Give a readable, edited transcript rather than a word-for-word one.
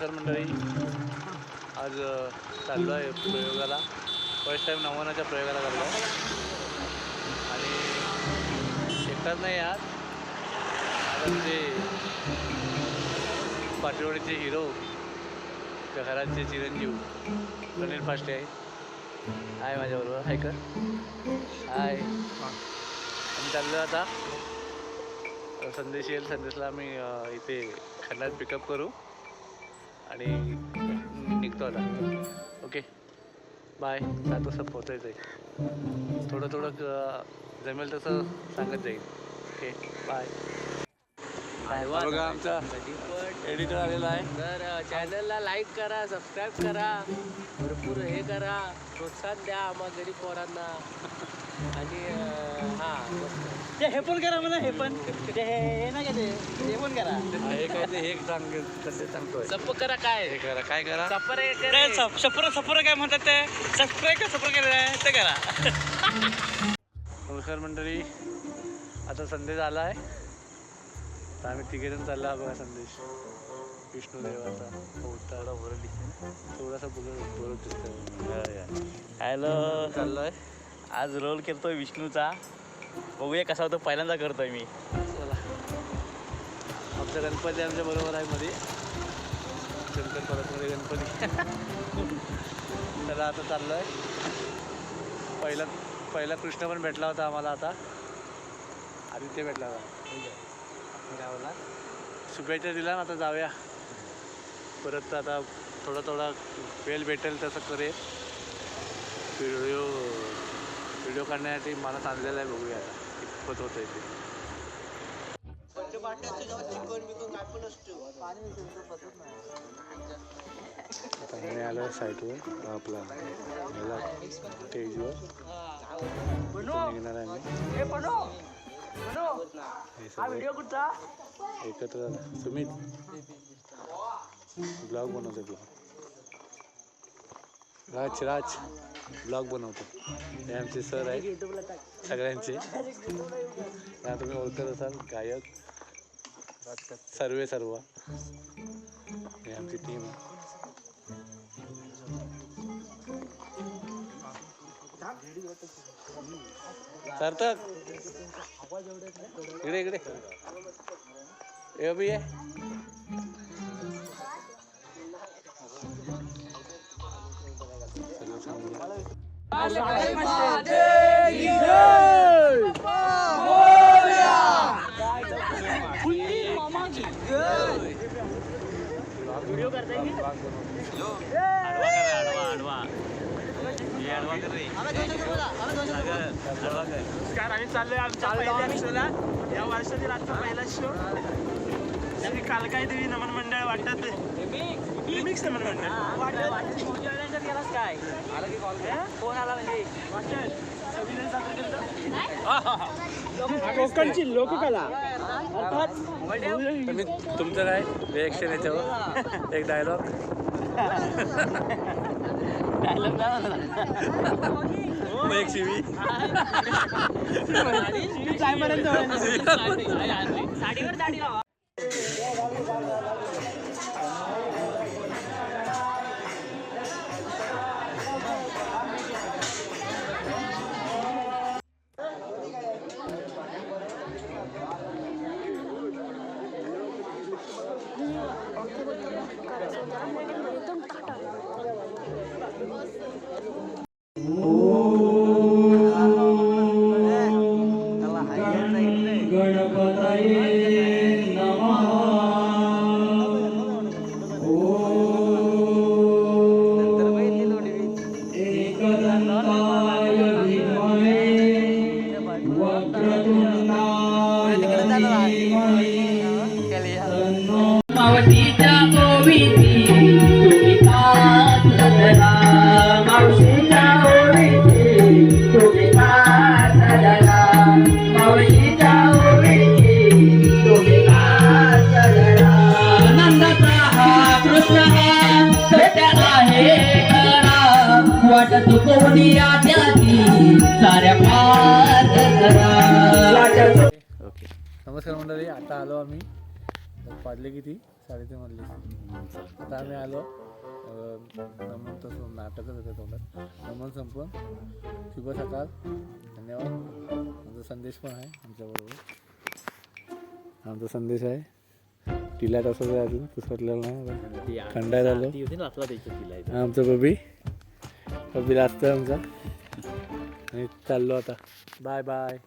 नमस्कार मंडळी. आज चाललो आहे प्रयोगाला. फर्स्ट टाईम नवनाच्या प्रयोगाला चाललो आहे आणि एकटाच नाही आज आमचे पाटवडीचे हिरो त्या घराचे चिरंजीव अनिल फास्टे आहे. हाय माझ्याबरोबर. हाय कर. हाय. आम्ही चाललो आता. संदेश येईल. संदेशला आम्ही इथे खंडात पिकअप करू आणि निघतो आता. Okay bye. 7 वाजता पोचायचं आहे. थोडं जमेल तसं सांगत जाईल. Okay bye. बघा आमचा एडिटर आलेला आहे. तर चॅनलला लाईक करा, सबस्क्राईब करा, भरपूर हे करा, प्रोत्साहन द्या आम्हा गरीब पोरांना. आणि हां हे पण करा म्हणा. हे पण हे ना का ते पण करा. हे काय ते हे सांगतोय. सप करा. काय हे करा. काय करा. सफर काय म्हणतात ते. सबस्क्राईब का सफर केलं ते करा. नमस्कार मंडळी. आता संदेश आला आहे. तर आम्ही तिघेजण चालला. बघा संदेश विष्णुदेवाचा पोहताडा वर दिसते. थोडासा बोलत दिसतोय. हॅलो. चाललोय. आज रोल करतोय विष्णूचा. बघूया कसा होतो. पहिल्यांदा करतोय मी. चला. आमचा गणपती आमच्या बरोबर आहे मध्ये. शंकर परतमध्ये गणपती. चला आता चाललोय. पहिला कृष्ण पण भेटला होता आम्हाला. आता आदित्य भेटला होता. गावाला शुभेच्छा दिला ना. आता जाऊया परत. आता थोडा वेळ भेटेल तसं करेल. व्हिडिओ काढण्यासाठी मला चाललेलं आहे. बघूया आता कितपत होतं ते. आता मी आलो साईटवर आपला स्टेजवर निघणार आहे मी. हे सगळे एकत्र सुमित ब्लॉग बनवतो. राज ब्लॉग बनवतो. हे आमचे सर आहेत सगळ्यांचे. आता तुम्ही ओळखत असाल. गायक सर्व हे आमची टीम आहे. सार्थक इकडे ये भी आहे. व्हिडिओ करताय की आम्ही चाललोय आमच्या पहिल्या शोला. या वर्षातील आजचा पहिला शो. श्री कालकाई देवी नमन मंडळ वाटत रिमिक्स नमन मंडळ वाटत. काय फोन आला म्हणजे कोकणची लोककला. तुमचं काय रिएक्शन याच्यावर. एक डायलॉग एक शिवी. साडीवर दाढी लावा. मावशीच्या ओवीची तुम्ही कात धरा. मावशीच्या ओवीची तुम्ही कात धरा. मावशीच्या ओवीची तुम्ही कात धरा. नंदाचा हा कृष्ण हा भेट्या आहे खरा. वाट चुकवली त्याची साऱ्या कात धरा. ओके. नमस्कार मंडळी. आता आलो आम्ही वाजले किती 3:30 वाजले. आता आम्ही आलो नमन तसं नाटकच होतं तोंडात. नमन संपून शुभ सकाळ, धन्यवाद. आमचा संदेश पण आहे आमच्याबरोबर. आमचा संदेश आहे. टिला तसंच आहे, अजून पुसटलेला नाही. खंडात आलो. आमचं बबीला असतं आमचा. आणि चाललो आता. Bye bye.